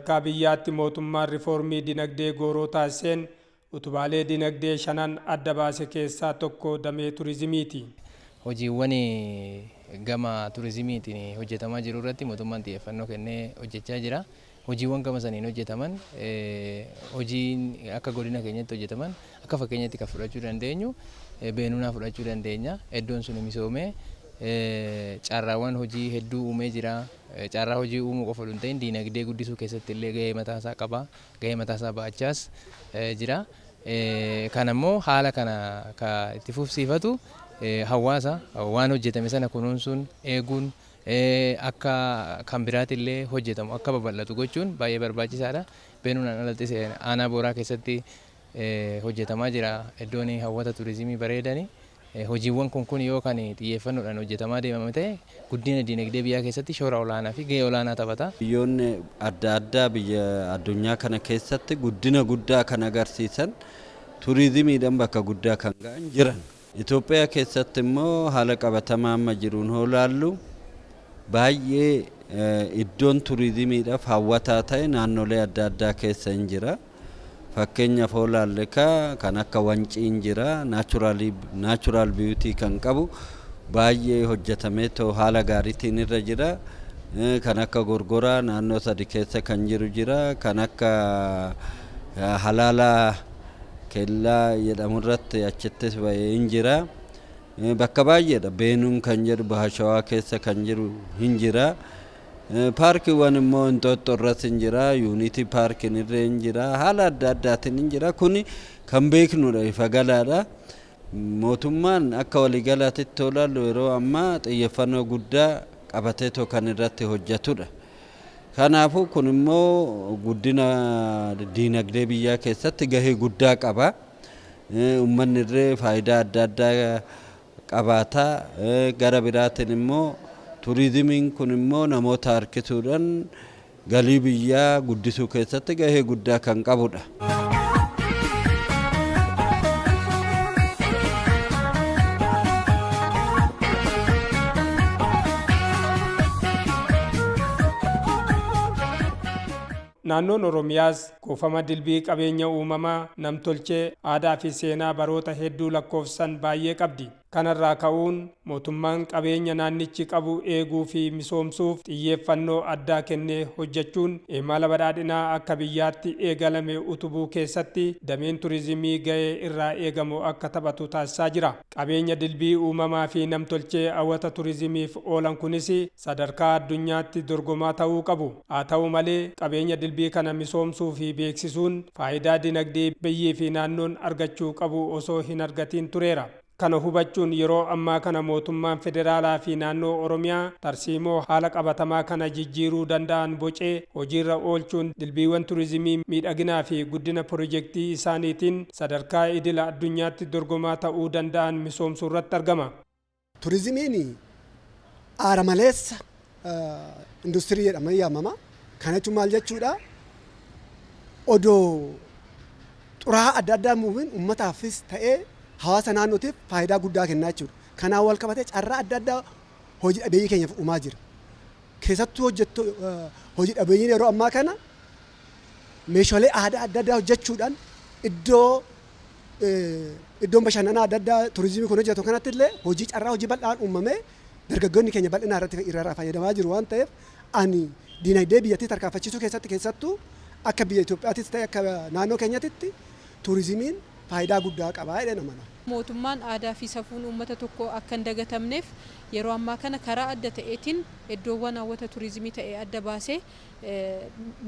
sadarkaa biyyaatti mootummaan riifoormii dinagdee gooroo taasiseen utubaalee dinagdee shanan adda baase keessaa tokko damee turizimiiti. Hojiiwwan gama turizimiitiin hojjetamaa jiru irratti mootummaan xiyyeeffannoo kennee hojjechaa jira. Hojiiwwan gama saniin hojjetaman hojiin akka godina keenyatti hojjetaman akka fakkeenyatti kan fudhachuu dandeenyu Beenuunaa fudhachuu dandeenya. Iddoon sun misoomee carraawwan hojii hedduu uumee jira. Carraa hojii uumuu qofa hin ta'in dinagdee guddisuu keessatti illee gahee mataasaa qaba. Gahee mataasaa ba'achaas jira. Kanammoo haala kana itti fufsiifatu hawaasa waan hojjetame sana kunuunsuun eeguun akka kan biraatillee hojjetamu akka babal'atu gochuun baay'ee barbaachisaadha. Beenuunaan alattis aanaa Booraa keessatti hojjetamaa jira iddoon hawwata turizimii bareedanii. Hojiiwwan kun yoo kan xiyyeeffannoodhaan hojjetamaa deemame ta'e guddina dinagdee biyyaa keessatti shoora olaanaa fi gahee olaanaa taphata. Biyyoonni adda addaa biyya addunyaa kana keessatti guddina guddaa kan agarsiisan turizimiidhaan bakka guddaa kan ga'an jiran. Itoophiyaa keessatti immoo haala qabatamaa amma jiruun hoolaallu baay'ee iddoon turizimiidhaaf hawwataa ta'e naannolee adda addaa keessa hin jira. Fakkeenyaaf hoolaalle kan akka Wancii hin jira, naachuraal biyuutii kan qabu baay'ee hojjetamee haala gaariitiin irra jira. Kan akka Gorgoraa naannoo sadi keessa kan jiru jira. Kan akka Halaalaa Kellaa jedhamu irratti achittis bahee hin jira. Bakka baay'eedha. Beenuun kan jedhu Baha Shawaa keessa kan jiru hin jira. Paarkiiwwan immoo Inxooxxoo irratti hin jira. Yuunitii paarkiin irra hin jira. Haala adda addaatiin hin jira. Kuni kan beeknudha ifa galaadha. Mootummaan akka waliigalaatitti olaallu yeroo ammaa xiyyeeffannoo guddaa qabatee kan irratti hojjetudha. Kanaafuu kun immoo guddina dinagdee biyyaa keessatti gahee guddaa qaba. Uummanni irree faayidaa adda addaa qabaata. Gara biraatiin immoo turizimiin kun immoo namoota harkisuudhaan galii biyyaa guddisuu keessatti gahee guddaa kan qabudha. Naannoon Oromiyaas kuufama dilbii qabeenya uumamaa namtolchee aadaa fi seenaa baroota hedduu lakkoofsan baay'ee qabdi. Kanarraa ka'uun mootummaan qabeenya naannichi qabu eeguu fi misoomsuuf xiyyeeffannoo addaa kennee hojjechuun imala badhaadhinaa akka biyyaatti eegalame utubuu keessatti dameen turizimii gahee irraa eegamu akka taphatu taasisaa jira. Qabeenya dilbii uumamaa fi namtolchee hawwata turizimiif oolan kunis sadarkaa addunyaatti dorgomaa ta'uu qabu. Haa ta'u malee qabeenya dilbii kana misoomsuu fi beeksisuun faayidaa dinagdee biyyii fi naannoon argachuu qabu osoo hin argatiin tureera. Kana hubachuun yeroo ammaa kana mootummaan federaalaa fi naannoo Oromiyaa tarsiimoo haala qabatamaa kana jijjiiruu danda'an bocee hojiirra oolchuun dilbiiwwan turizimii miidhaginaa fi guddina pirojektii isaaniitiin sadarkaa idila addunyaatti dorgomaa ta'uu danda'an misoomsuu irratti argama. Turizimiin aara maleessa industirii jedhamee yaamama. Kana jechuun maal jechuudha? Odoo xuraa'aa adda addaa muuviin uummataafis ta'ee hawaasa naannootiif faayidaa guddaa kennaa jechuudha. Kanaan wal qabatee carraa adda addaa hojii dhabeeyyii keenyaaf uumaa jira. Keessattuu hojii dhabeeyyiin yeroo ammaa kana meeshaalee aadaa adda addaa hojjechuudhaan iddoon bashannanaa adda addaa turizimii kun hojjetu kanatti illee hojii bal'aan uumamee dargaggoonni keenya bal'inaa irratti irraa fayyadamaa jiru waan ta'eef ani dinagdee biyyattii tarkaanfachiisuu keessattuu akka biyya Itoophiyaattis ta'e akka naannoo keenyatti turizimiin faayidaa guddaa qaba jedhee nama. Mootummaan aadaa fi safuun uummata tokko akka hin dagatamneef yeroo ammaa kana karaa adda ta'eetiin iddoowwan hawwata turizimii ta'e adda baasee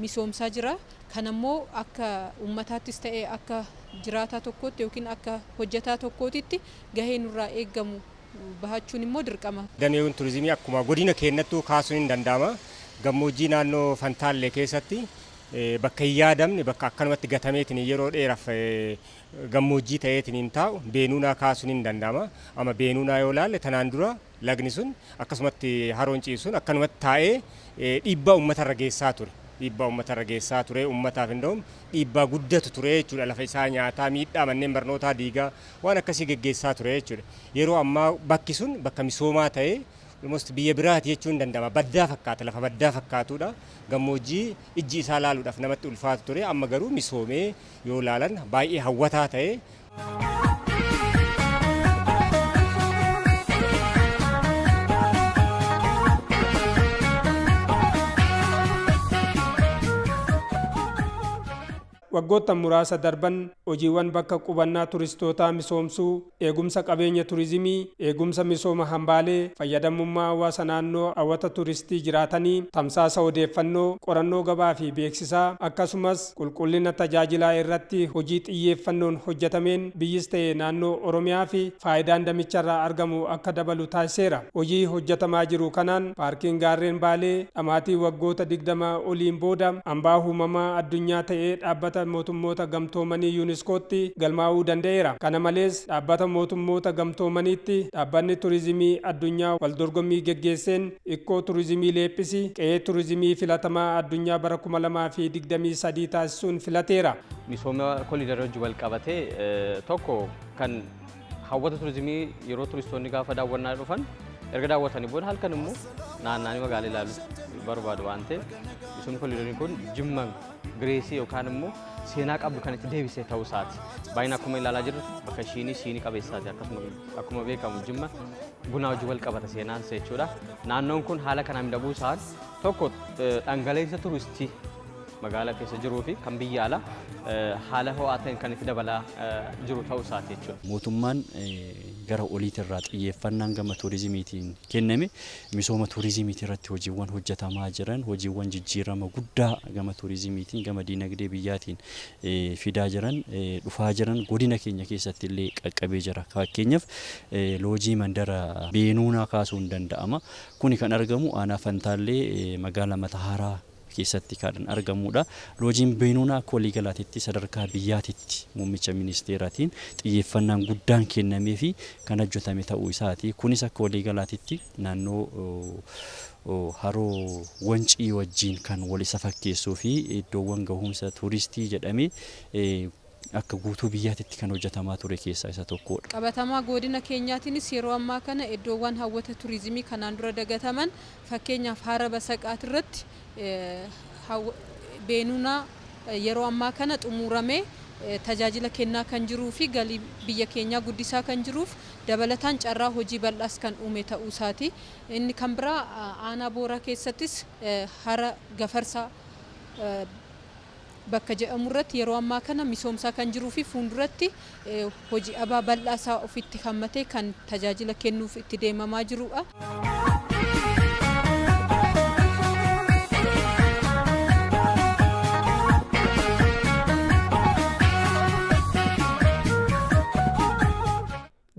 misoomsaa jira. Kanammoo akka uummataattis ta'e akka jiraataa tokkootti yookiin akka hojjetaa tokkootitti gahee nurraa eeggamu bahachuun immoo dirqama. Dameewwan turizimii akkuma godina keenyattuu kaasuun hin danda'ama. Gammoojjii naannoo Fantaallee keessatti bakka hin yaadamne bakka akkanumatti gatameetiin yeroo dheeraaf gammoojjii ta'eetiin hin taa'u Beenuunaa kaasuun hin danda'ama. Amma Beenuunaa yoo ilaalle tanaan dura lagni sun akkasumatti haroon ciisuun akkanumatti taa'ee dhiibbaa uummatarra geessaa ture. Dhiibbaa uummatarra geessaa ture uummataaf hin ta'u dhiibbaa guddatu ture jechuudha. Lafa isaa nyaataa miidhaa manneen barnootaa diigaa waan akkasii geggeessaa ture jechuudha. Yeroo ammaa bakki sun bakka misoomaa ta'ee almost biyya biraati jechuun danda'ama. Baddaa fakkaata, lafa baddaa fakkaatudha. Gammoojjii ijji isaa laaluudhaaf namatti ulfaatu ture. Amma garuu misoomee yoo laalan baay'ee hawwataa ta'e. waggoottan muraasa darban hojiiwwan bakka qubannaa turistootaa misoomsuu, eegumsa qabeenya turizimii, eegumsa misooma hambaalee, fayyadamummaa hawaasa naannoo hawwata turistii jiraatanii, tamsaasa odeeffannoo, qorannoo gabaa fi beeksisaa akkasumas qulqullina tajaajilaa irratti hojii xiyyeeffannoon hojjetameen biyyis ta'e naannoo Oromiyaa fi faayidaan damicharraa argamu akka dabalu taasiseera. Hojii hojjetamaa jiru kanaan paarkiin gaarreen Baalee dhamaatii waggoota 20 oliin booda hambaa uumamaa addunyaa ta'ee dhaabbata mootummoota gamtoomanii yuuniskootti galmaa'uu danda'eera. Kana malees dhaabbata mootummoota gamtoomaniitti dhaabbanni turizimii addunyaa waldorgommii geggeesseen ikkoo turizimii leephisi qe'ee turizimii filatamaa addunyaa bara 2023 taasisuun filateera. Misooma koliidarii wajjin wal qabatee tokko kan hawwata turizimii yeroo turistoonni gaafa daawwannaa dhufan erga daawwatanii booda halkan immoo naannanii magaalaa ilaalu barbaadu waan ta'eef misoomni koliidarii kun Jimma Gireesii yookaan immoo seenaa qabdu kan itti deebisee ta'uu isaati. Baay'ina akkuma ilaalaa jirru bakka siinii qabeessaati. Akkuma beekamu Jimma bunaa wajjin wal qabata seenaan isaa jechuudha. Naannoon kun haala kanaan miidhaguu isaan tokko dhangala'insa turistii magaalaa keessa jiruu fi kan biyya alaa haala ho'aa ta'een kan itti dabalaa jiru ta'uu isaati jechuudha. Mootummaan gara oliitirraa xiyyeeffannaan gama turizimiitiin kenname misooma turizimiitii irratti hojiiwwan hojjetamaa jiran, hojiiwwan jijjiirama guddaa gama turizimiitiin gama diinagdee biyyaatiin fidaa jiran dhufaa jiran godina keenya keessatti illee qaqqabee jira. Fakkeenyaaf loojii mandara Beenuunaa kaasuun danda'ama. Kuni kan argamu aanaa Fantaallee magaalaa Matahaaraa keessatti kan argamudha. Loojiin Beenuunaa akka waliigalaatti sadarkaa biyyaatitti muummicha ministeeraatiin xiyyeeffannaan guddaan kennamee fi kan hojjetame ta'uu isaati. Kunis akka waliigalaatti naannoo haroo Wancii wajjin kan wal isa fakkeessuu fi iddoowwan gahumsa turistii jedhamee akka guutuu biyyaatitti kan hojjetamaa ture keessaa isa tokkodha. Qabatamaa godina keenyaatiinis yeroo ammaa kana iddoowwan hawwata turizimii kanaan dura dagataman fakkeenyaaf Hara Basaqaat irratti Beenuunaa yeroo ammaa kana xumuramee tajaajila kennaa kan jiruu fi galii biyya keenyaa guddisaa kan jiruuf dabalataan carraa hojii bal'aas kan uume ta'uu isaati. Inni kan biraa aanaa Booraa keessattis Hara Gafarsaa bakka jedhamu irratti yeroo ammaa kana misoomsaa kan jiruu fi fuulduratti hojii abaa bal'aasaa ofitti hammatee kan tajaajila kennuuf itti deemamaa jirudha.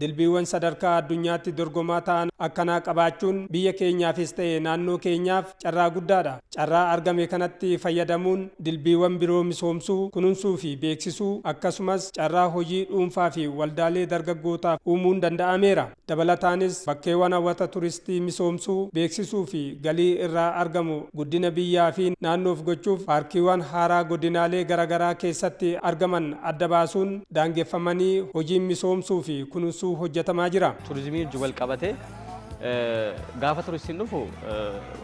Dilbiiwwan sadarkaa addunyaatti dorgomaa ta'an akkanaa qabaachuun biyya keenyaafis ta'e naannoo keenyaaf carraa guddaadha. Carraa argame kanatti fayyadamuun dilbiiwwan biroo misoomsuu, kunuunsuu fi beeksisuu akkasumas carraa hojii dhuunfaa fi waldaalee dargaggootaaf uumuun danda'ameera. Dabalataanis bakkeewwan hawwata turistii misoomsuu, beeksisuu fi galii irraa argamu guddina biyyaa fi naannoof gochuuf paarkiiwwan haaraa godinaalee garaagaraa keessatti argaman adda baasuun daangeffamanii hojiin misoomsuu fi kunuunsuu hojjetamaa jira. Turizimii wajjin wal qabatee gaafa turistiin dhufu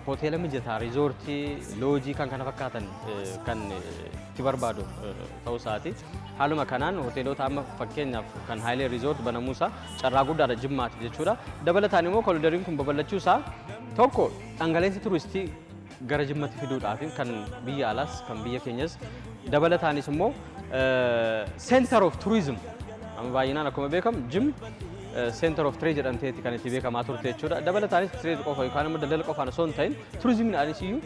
hoteela mijataa, riizoortii, loojii kan kana fakkaatan kan itti barbaadu ta'uu isaati. Haaluma kanaan hoteelota amma fakkeenyaaf kan Haayilee Riizoort banamuusaa carraa guddaadha Jimmaatti jechuudha. Dabalataan immoo koliidariin kun babal'achuusaa tokko dhangala'insa turistii gara Jimmatti fiduudhaaf kan biyya alaas kan biyya keenyas dabalataanis immoo Center of Tourism baay'inaan akkuma beekamu Jim Center of Trade jedhamteetti kan itti beekamaa turte jechuudha. Dabalataanis trade qofa yookaan immoo daldala qofaan osoo hin ta'in turizimiidhaanis iyyuu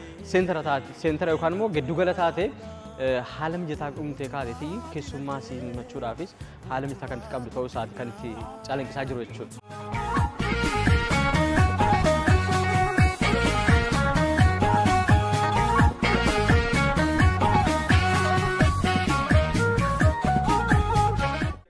seentara yookaan immoo giddugala taatee haala mijataa uumtee kaateetii keessummaa simachuudhaafis haala mijataa kan itti qabdu ta'uu isaati kan itti calanqisaa jiru jechuudha.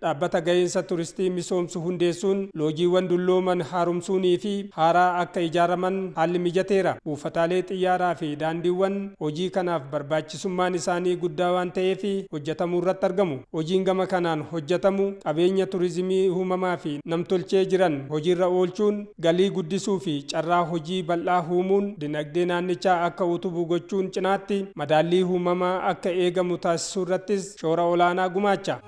dhaabbata gahinsa turistii misoomsu hundeessuun loojiiwwan dullooman haaromsuunii fi haaraa akka ijaaraman haalli mijateera. Buufataalee xiyyaaraa fi daandiiwwan hojii kanaaf barbaachisummaan isaanii guddaa waan ta'eef hojjetamuu irratti argamu. Hojiin gama kanaan hojjetamu qabeenya turizimii uumamaa fi namtolchee jiran hojiirra oolchuun galii guddisuu fi carraa hojii bal'aa uumuun dinagdee naannichaa akka utubuu gochuun cinaatti madaallii uumamaa akka eegamu taasisuu irrattis shoora olaanaa gumaacha.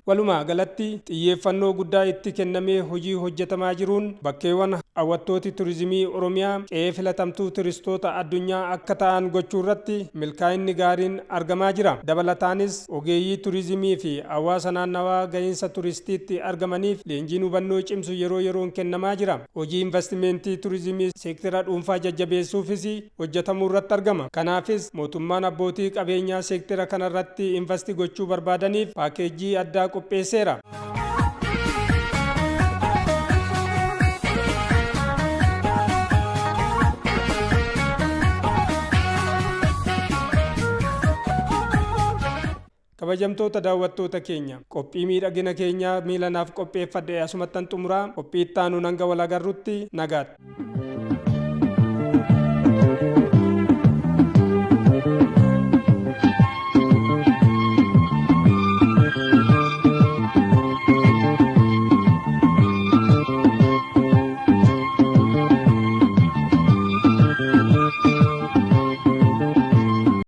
Walumaa galatti xiyyeeffannoo guddaa itti kennamee hojii hojjetamaa jiruun bakkeewwan hawwattooti turizimii Oromiyaa qe'ee filatamtuu turistoota addunyaa akka ta'an gochuu irratti milkaa'inni gaariin argamaa jira. Dabalataanis ogeeyyii turizimii fi hawaasa naannawaa gahinsa turistiitti argamaniif leenjiin hubannoo cimsu yeroo yeroon kennamaa jira. Hojii investimentii turizimii seektira dhuunfaa jajjabeessuufis hojjetamuu irratti argama. Kanaafis mootummaan abbootii qabeenyaa seektira kanarratti investi gochuu barbaadaniif paakeejii addaa qopheesseera. Kabajamtoota daawwattoota keenya qophii miidhagina keenyaa miilanaaf qopheeffadhe asumattan xumuraa qophii itti aanu hanga wal agarrutti nagaatti.